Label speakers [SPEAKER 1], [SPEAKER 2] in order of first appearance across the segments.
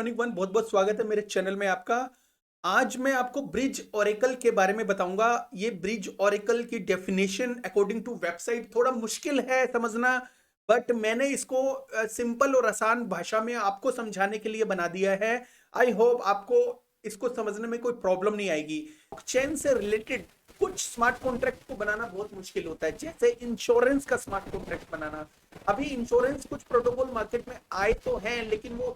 [SPEAKER 1] One बहुत बहुत स्वागत है मेरे चैनल में आपका। आज मैं आपको ब्रिज ओरेकल के बारे में बताऊंगा। ये ब्रिज ओरेकल की डेफिनेशन अकॉर्डिंग टू वेबसाइट थोड़ा मुश्किल है समझना, बट मैंने इसको सिंपल और आसान भाषा में आपको समझाने के लिए बना दिया है। आई होप आपको इसको समझने में कोई प्रॉब्लम नहीं आएगी। ब्लॉकचेन से रिलेटेड कुछ स्मार्ट कॉन्ट्रैक्ट को बनाना बहुत मुश्किल होता है, जैसे इंश्योरेंस का स्मार्ट कॉन्ट्रैक्ट बनाना। अभी इंश्योरेंस कुछ प्रोटोकॉल मार्केट में आए तो हैं, लेकिन वो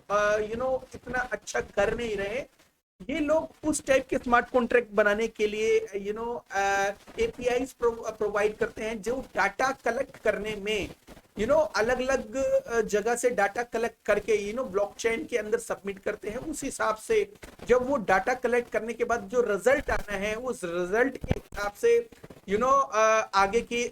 [SPEAKER 1] इतना अच्छा कर नहीं रहे। ये लोग उस टाइप के स्मार्ट कॉन्ट्रैक्ट बनाने के लिए एपीआई प्रोवाइड करते हैं, जो डाटा कलेक्ट करने में अलग अलग जगह से डाटा कलेक्ट करके ब्लॉकचेन के अंदर सबमिट करते हैं। उस हिसाब से जब वो डाटा कलेक्ट करने के बाद जो रिजल्ट आना है, उस रिजल्ट के हिसाब से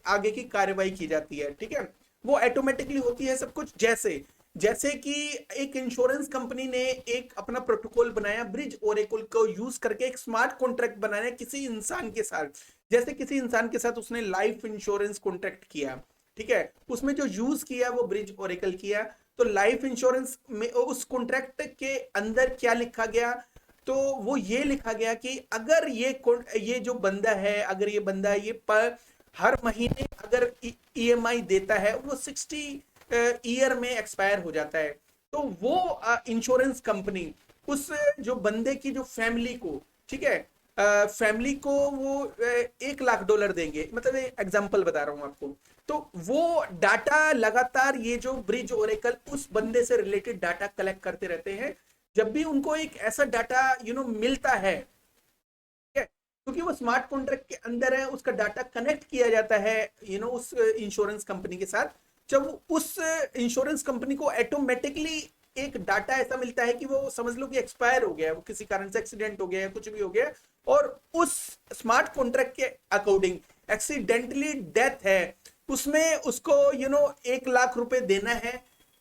[SPEAKER 1] आगे की कार्रवाई की जाती है। ठीक है, वो ऑटोमेटिकली होती है सब कुछ। जैसे जैसे कि एक इंश्योरेंस कंपनी ने एक अपना प्रोटोकॉल बनाया, ब्रिज ओरेकल को यूज करके एक स्मार्ट कॉन्ट्रैक्ट बनाया किसी इंसान के साथ। जैसे किसी इंसान के साथ उसने लाइफ इंश्योरेंस कॉन्ट्रैक्ट किया, ठीक है, उसमें जो यूज किया वो ब्रिज ओरेकल किया। तो लाइफ इंश्योरेंस में उस कॉन्ट्रैक्ट के अंदर क्या लिखा गया, तो वो ये लिखा गया कि अगर ये जो बंदा है, अगर ये बंदा ये पर हर महीने अगर ईएमआई देता है, वो 60 ईयर में एक्सपायर हो जाता है, तो वो इंश्योरेंस कंपनी उस जो बंदे की जो फैमिली को, ठीक है, फैमिली को वो $1 लाख देंगे। मतलब एग्जांपल बता रहा हूं आपको। तो वो डाटा लगातार ये जो ब्रिज ओरेकल उस बंदे से रिलेटेड डाटा कलेक्ट करते रहते हैं। जब भी उनको एक ऐसा डाटा मिलता है, क्योंकि वो स्मार्ट कॉन्ट्रैक्ट के अंदर है, उसका डाटा कनेक्ट किया जाता है उस इंश्योरेंस कंपनी के साथ। जब उस इंश्योरेंस कंपनी को ऑटोमेटिकली एक डाटा ऐसा मिलता है कि वो समझ लो कि एक्सपायर हो गया, वो किसी कारण से एक्सीडेंट हो गया, कुछ भी हो गया, और उस स्मार्ट कॉन्ट्रैक्ट के अकॉर्डिंग एक्सीडेंटली डेथ है, उसमें उसको 1 लाख रुपए देना है।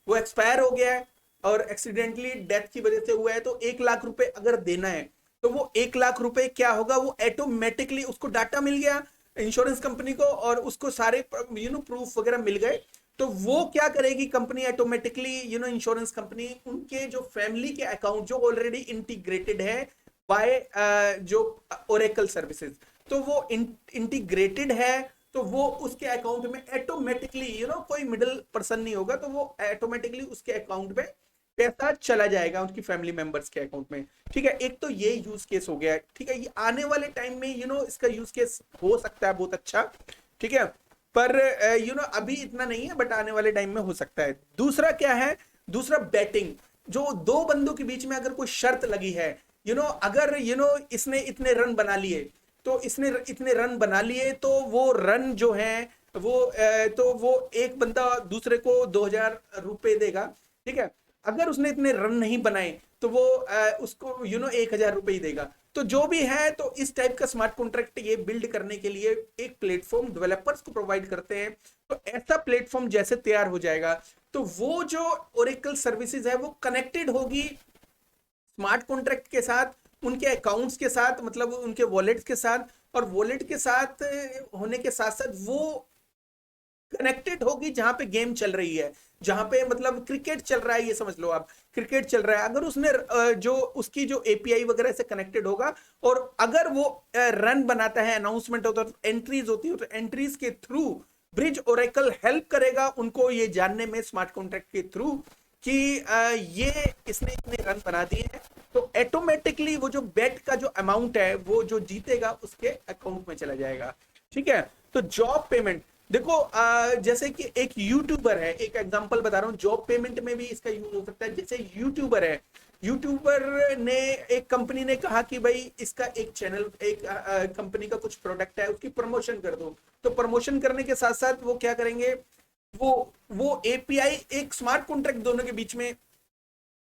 [SPEAKER 1] वो एक्सपायर हो गया है और एक्सीडेंटली डेथ की वजह से हुआ है, तो 1 लाख रुपए अगर देना है, तो वो 1 लाख रुपए क्या होगा, वो ऑटोमेटिकली उसको डाटा मिल गया इंश्योरेंस कंपनी को, और उसको सारे प्रूफ वगैरह मिल गए। तो वो क्या करेगी कंपनी, ऑटोमेटिकली इंश्योरेंस कंपनी उनके जो फैमिली के अकाउंट जो ऑलरेडी इंटीग्रेटेड है बाय जो ओरेकल सर्विसेज, तो वो इंटीग्रेटेड है, तो वो उसके अकाउंट में ऑटोमेटिकली कोई मिडिल पर्सन नहीं होगा, तो वो ऑटोमेटिकली उसके अकाउंट में पैसा चला जाएगा उसकी फैमिली मेंबर्स के अकाउंट में। ठीक है, एक तो ये यूज केस हो गया। ठीक है, ये आने वाले टाइम में इसका यूज केस हो सकता है बहुत अच्छा। ठीक है, पर अभी इतना नहीं है, बट आने वाले टाइम में हो सकता है। दूसरा क्या है, दूसरा बैटिंग। जो दो बंदों के बीच में अगर कोई शर्त लगी है, अगर इसने इतने रन बना लिए, तो इसने इतने रन बना लिए, तो वो रन जो है वो एक बंदा दूसरे को 2,000 रुपए देगा। ठीक है, अगर उसने इतने रन नहीं बनाए, तो वो उसको 1,000 रुपए ही देगा। तो जो भी है, तो इस टाइप का स्मार्ट कॉन्ट्रैक्ट ये बिल्ड करने के लिए एक प्लेटफॉर्म डेवलपर्स को प्रोवाइड करते हैं। तो ऐसा प्लेटफॉर्म जैसे तैयार हो जाएगा, तो वो जो ओरेकल सर्विसेज है वो कनेक्टेड होगी स्मार्ट कॉन्ट्रैक्ट के साथ, उनके अकाउंट्स के साथ, मतलब उनके वॉलेट्स के साथ। और वॉलेट के साथ होने के साथ साथ वो कनेक्टेड होगी जहां पे गेम चल रही है, जहां पे मतलब क्रिकेट चल रहा है, ये समझ लो आप, क्रिकेट चल रहा है। अगर उसने जो उसकी जो एपीआई वगैरह से कनेक्टेड होगा, और अगर वो रन बनाता है, अनाउंसमेंट होता है, एंट्रीज होती है, तो एंट्रीज के थ्रू ब्रिज ओरेकल हेल्प करेगा उनको ये जानने में स्मार्ट कॉन्ट्रैक्ट के थ्रू कि ये इसने इतने रन बना दिए हैं। तो ऑटोमेटिकली वो जो बेट का जो अमाउंट है, वो जो जीतेगा उसके अकाउंट में चला जाएगा। ठीक है, तो जॉब पेमेंट देखो, जैसे कि एक यूट्यूबर है, एक एग्जांपल बता रहा हूँ, जॉब पेमेंट में भी इसका यूज हो सकता है। जैसे यूट्यूबर है, यूट्यूबर ने एक कंपनी ने कहा कि भाई इसका एक चैनल, एक कंपनी का कुछ प्रोडक्ट है, उसकी प्रमोशन कर दो। तो प्रमोशन करने के साथ साथ वो क्या करेंगे, वो एपीआई एक स्मार्ट कॉन्ट्रैक्ट दोनों के बीच में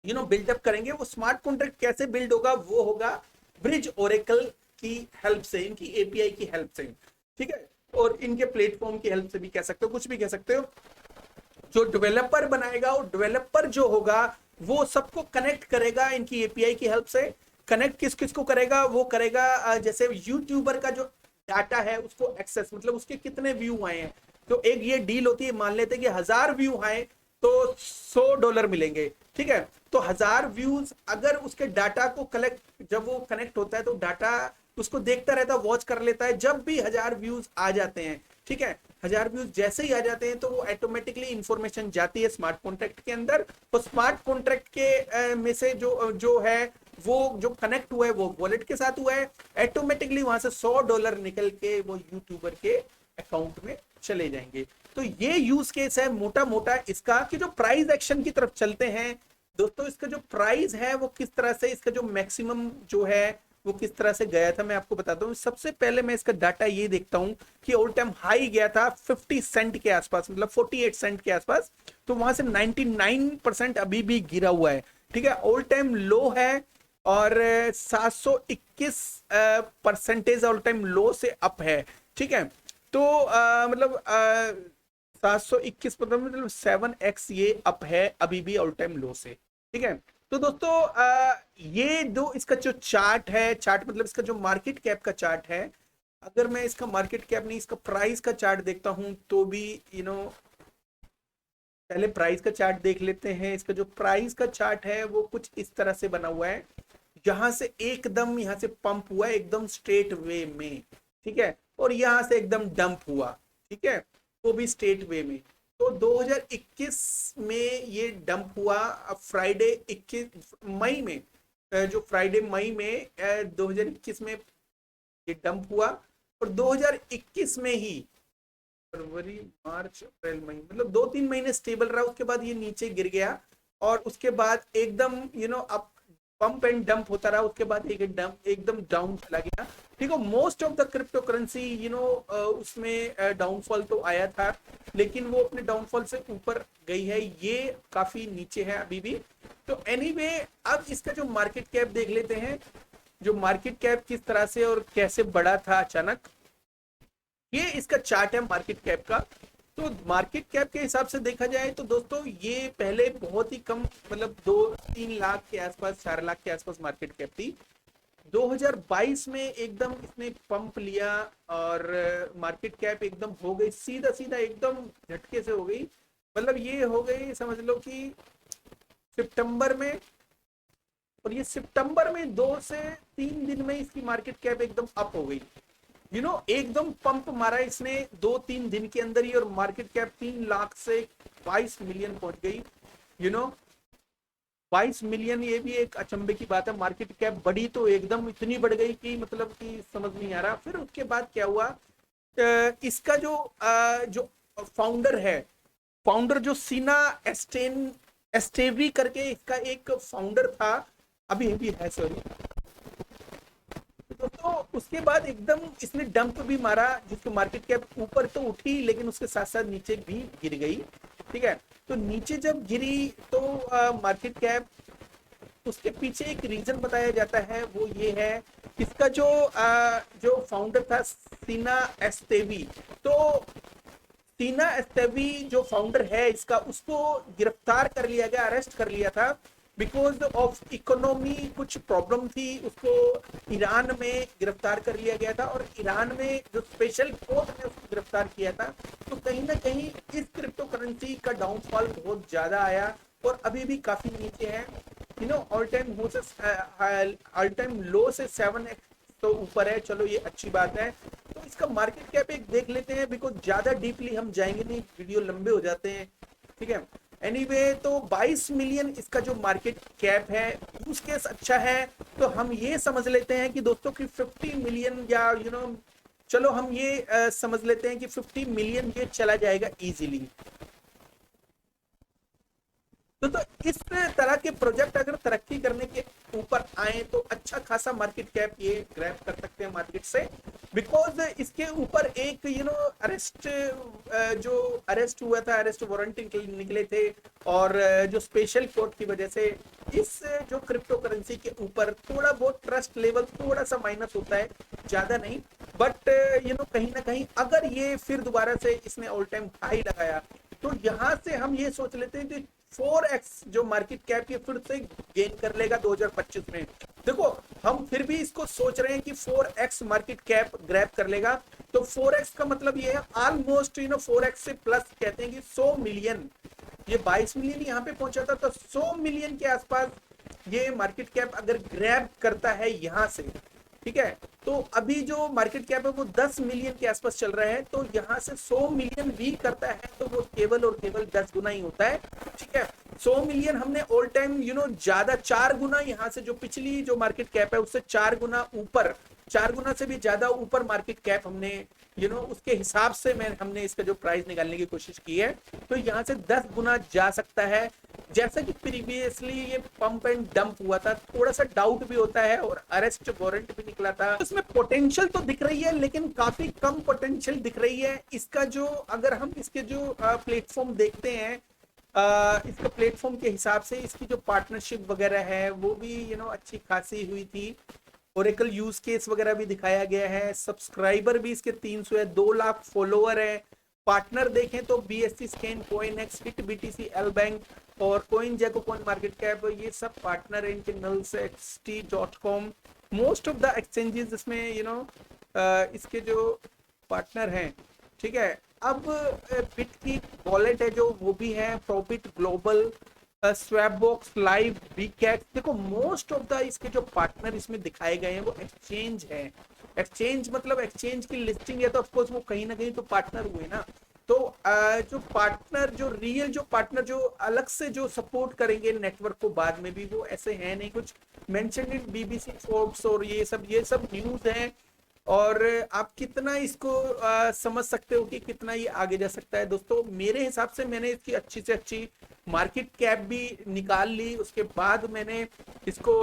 [SPEAKER 1] बिल्डअप करेंगे। वो स्मार्ट कॉन्ट्रैक्ट कैसे बिल्ड होगा, वो होगा ब्रिज ओरेकल की हेल्प से, इनकी एपीआई की हेल्प से। ठीक है, और इनके प्लेटफॉर्म की हेल्प से भी कह सकते हो, कुछ भी कह सकते हो। जो डेवलपर बनाएगा, और डेवलपर जो होगा वो सबको कनेक्ट करेगा इनकी एपीआई की हेल्प से। कनेक्ट किस किस को करेगा, वो करेगा जैसे यूट्यूबर का जो डाटा है उसको एक्सेस, मतलब उसके कितने व्यू आए हैं। तो एक ये डील होती है, मान लेते हैं कि 1,000 व्यू आए, तो $100 मिलेंगे। ठीक है, तो 1000 व्यूज अगर उसके डाटा को कलेक्ट, जब वो कनेक्ट होता है तो डाटा उसको देखता रहता है, वॉच कर लेता है, जब भी 1000 व्यूज आ जाते हैं, ठीक है, 1000 व्यूज जैसे ही आ जाते हैं तो वो ऑटोमेटिकली इंफॉर्मेशन जाती है स्मार्ट कॉन्ट्रैक्ट के अंदर। तो स्मार्ट कॉन्ट्रैक्ट के में से जो जो है वो जो कनेक्ट हुआ है वो वॉलेट के साथ हुआ है, ऑटोमेटिकली वहां से $100 निकल के वो यूट्यूबर के अकाउंट में चले जाएंगे। तो ये यूज केस है मोटा मोटा इसका, कि जो प्राइस एक्शन की तरफ चलते हैं दोस्तों, इसका जो प्राइस है वो किस तरह से, इसका जो मैक्सिमम जो है वो किस तरह से गया था मैं आपको बताता हूँ। सबसे पहले मैं इसका डाटा ये देखता हूँ कि ऑल टाइम हाई गया था 50 सेंट के आसपास, मतलब 48 सेंट के आसपास, तो वहां से 99% अभी भी गिरा हुआ है। ठीक है, ऑल टाइम लो है और 721 परसेंटेज ऑल टाइम लो से अप है। ठीक है, तो मतलब 721 मतलब 7x ये अप है अभी भी ऑल टाइम लो से। ठीक है, तो दोस्तों ये दो इसका जो चार्ट है, चार्ट मतलब इसका जो मार्केट कैप का चार्ट है, अगर मैं इसका मार्केट कैप नहीं इसका प्राइस का चार्ट देखता हूं तो भी पहले प्राइस का चार्ट देख लेते हैं। इसका जो प्राइस का चार्ट है वो कुछ इस तरह से बना हुआ है, यहां से एकदम यहां से पंप हुआ है एकदम स्ट्रेट वे में। ठीक है, और यहां से एकदम डंप हुआ। ठीक है, वो भी स्ट्रेट वे में। तो 2021 में ये डंप हुआ। अब फ्राइडे 21 मई में, जो फ्राइडे मई में 2021 में ये डंप हुआ, और 2021 में ही फरवरी मार्च अप्रैल मई मतलब 2-3 महीने स्टेबल रहा, उसके बाद ये नीचे गिर गया और उसके बाद एकदम अप पंप एंड डंप होता रहा, उसके बाद एक डंप एकदम डाउन चला गया। ठीक है, most of the crypto currency उसमें डाउनफॉल तो आया था, लेकिन वो अपने डाउनफॉल से ऊपर गई है, ये काफी नीचे है अभी भी। तो एनीवे अब इसका जो मार्केट कैप देख लेते हैं, जो मार्केट कैप किस तरह से और कैसे बढ़ा था अचानक। ये इसका चार्ट है मार्केट कैप का। तो मार्केट कैप के हिसाब से देखा जाए तो दोस्तों ये पहले बहुत ही कम, मतलब 2-3 लाख के आसपास, 4 लाख के आसपास मार्केट कैप थी। 2022 में एकदम इसने पंप लिया और मार्केट कैप एकदम हो गई सीधा सीधा एकदम झटके से हो गई। मतलब ये हो गई समझ लो कि सितंबर में, और ये सितंबर में 2 से 3 दिन में इसकी मार्केट कैप एकदम अप हो गई। एकदम पंप मारा इसने 2-3 दिन के अंदर ही, और मार्केट कैप 3 लाख से 22 मिलियन पहुंच गई। 22 मिलियन, ये भी एक अचंभे की बात है। मार्केट कैप बढ़ी तो एकदम इतनी बढ़ गई कि मतलब कि समझ नहीं आ रहा। फिर उसके बाद क्या हुआ, इसका जो फाउंडर है, फाउंडर जो सीना एस्टेवी करके इसका एक फाउंडर था, अभी भी है सॉरी। तो उसके बाद एकदम इसने डंप भी मारा, जिसकी मार्केट कैप ऊपर तो उठी लेकिन उसके साथ साथ नीचे भी गिर गई। ठीक है, तो नीचे जब गिरी तो मार्केट कैप, उसके पीछे एक रीजन बताया जाता है, वो ये है इसका जो फाउंडर था सीना एस्टेवी। तो सीना एस्टेवी जो फाउंडर है इसका, उसको गिरफ्तार कर लिया गया, अरेस्ट कर लिया था बिकॉज ऑफ इकोनॉमी, कुछ प्रॉब्लम थी उसको। ईरान में गिरफ्तार कर लिया गया था, और ईरान में जो स्पेशल कोर्ट ने उसको गिरफ्तार किया था। तो कहीं ना कहीं इस क्रिप्टो करेंसी का डाउनफॉल बहुत ज्यादा आया और अभी भी काफी नीचे है। ऑल टाइम लो से 7x तो ऊपर है, चलो ये अच्छी बात है। तो इसका मार्केट कैप एक देख लेते हैं, बिकॉज ज्यादा डीपली हम जाएंगे नहीं, वीडियो लंबे हो जाते हैं। ठीक है, एनीवे तो 22 मिलियन इसका जो मार्केट कैप है, यूज केस अच्छा है। तो हम ये समझ लेते हैं कि दोस्तों कि 50 मिलियन या चलो हम ये समझ लेते हैं कि 50 मिलियन ये चला जाएगा इजीली। तो इस तरह के प्रोजेक्ट अगर तरक्की करने के ऊपर आए तो अच्छा खासा मार्केट कैप ये ग्रैब कर सकते हैं मार्केट से, बिकॉज इसके ऊपर एक अरेस्ट, जो अरेस्ट हुआ था, अरेस्ट वारंट निकले थे, और जो स्पेशल कोर्ट की वजह से इस जो क्रिप्टो करेंसी के ऊपर थोड़ा बहुत ट्रस्ट लेवल थोड़ा सा माइनस होता है, ज्यादा नहीं। बट कहीं ना कहीं अगर ये फिर दोबारा से इसने ऑल टाइम हाई लगाया तो यहां से हम ये सोच लेते हैं कि 4x जो मार्केट कैप ये फिर से गेन कर लेगा 2025 में। देखो हम फिर भी इसको सोच रहे हैं कि 4x मार्केट कैप ग्रैब कर लेगा। तो 4x का मतलब ये है ऑलमोस्ट 4x से प्लस कहते हैं कि 100 मिलियन ये 22 मिलियन यहाँ पे पहुंचा था, तो 100 मिलियन के आसपास ये मार्केट कैप अगर ग्रैब करता है यहाँ से, ठीक है, तो अभी जो मार्केट कैप है वो 10 मिलियन के आसपास चल रहा है, तो यहाँ से 100 मिलियन भी करता है तो वो केवल और केवल 10 गुना ही होता है, ठीक है। 100 मिलियन हमने ऑल टाइम ज्यादा 4 गुना यहाँ से जो पिछली जो मार्केट कैप है उससे 4 गुना ऊपर, 4 गुना से भी ज्यादा ऊपर मार्केट कैप हमने उसके हिसाब से हमने इसका जो प्राइस निकालने की कोशिश की है, तो यहाँ से 10 गुना जा सकता है। जैसा कि प्रीवियसली ये पंप एंड डंप हुआ था, थोड़ा सा डाउट भी होता है और अरेस्ट वारंट भी निकला था, उसमें पोटेंशियल तो दिख रही है लेकिन काफी कम पोटेंशियल दिख रही है। इसका जो अगर हम इसके जो प्लेटफॉर्म देखते हैं, इसका प्लेटफॉर्म के हिसाब से इसकी जो पार्टनरशिप वगैरह है वो भी अच्छी खासी हुई थी। ओरेकल यूज केस वगैरह भी दिखाया गया है, सब्सक्राइबर भी इसके 300 है, 2 लाख फॉलोअर है। पार्टनर देखें तो BSC scan, CoinEx, hit BTC, L bank और CoinGecko, CoinMarketCap, ये सब पार्टनर है इनके। nulsxt.com, most of the exchanges इसमें इसके जो पार्टनर हैं, ठीक है। अब बिट की वॉलेट है जो वो भी है, प्रॉफिट ग्लोबल, स्वैपबॉक्स, लाइव, बीकैट। देखो मोस्ट ऑफ द इसके जो पार्टनर इसमें दिखाए गए हैं वो एक्सचेंज है। एक्सचेंज मतलब एक्सचेंज की लिस्टिंग है तो ऑफकोर्स वो कहीं ना कहीं तो पार्टनर हुए ना। तो जो पार्टनर, जो रियल जो पार्टनर जो अलग से जो सपोर्ट करेंगे नेटवर्क को बाद में भी, वो ऐसे हैं नहीं। कुछ मेंशन इन BBC, फोर्ब्स और ये सब न्यूज है। और आप कितना इसको समझ सकते हो कि कितना ये आगे जा सकता है। दोस्तों मेरे हिसाब से मैंने इसकी अच्छी से अच्छी मार्केट कैप भी निकाल ली, उसके बाद मैंने इसको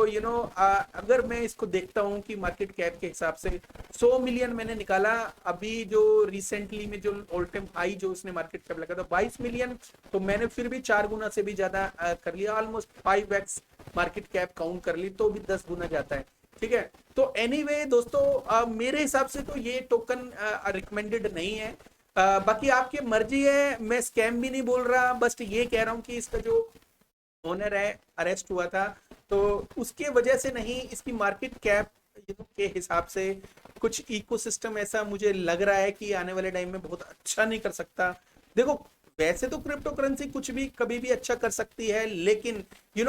[SPEAKER 1] अगर मैं इसको देखता हूँ कि मार्केट कैप के हिसाब से 100 मिलियन मैंने निकाला। अभी जो रिसेंटली में जो ऑल टाइम हाई जो उसने मार्केट कैप लगा था 22 मिलियन, तो मैंने फिर भी 4 गुना से भी ज्यादा कर लिया, almost 5x market cap count कर ली, तो भी 10 गुना जाता है, ठीक है। तो एनीवे दोस्तों मेरे हिसाब से तो ये टोकन रिकमेंडेड नहीं है। बाकी आपकी मर्जी है, मैं स्कैम भी नहीं बोल रहा, बस ये कह रहा हूँ कि इसका जो ओनर है अरेस्ट हुआ था तो उसके वजह से नहीं, इसकी मार्केट कैप के हिसाब से कुछ इकोसिस्टम ऐसा मुझे लग रहा है कि आने वाले टाइम में बहुत अच्छा नहीं कर सकता। देखो वैसे तो क्रिप्टो करेंसी कुछ भी कभी भी अच्छा कर सकती है, लेकिन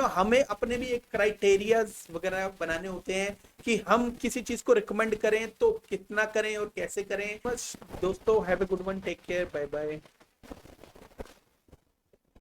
[SPEAKER 1] हमें अपने भी एक क्राइटेरियाज वगैरह बनाने होते हैं कि हम किसी चीज को रिकमेंड करें तो कितना करें और कैसे करें। बस दोस्तों, have a good one, take care, bye bye.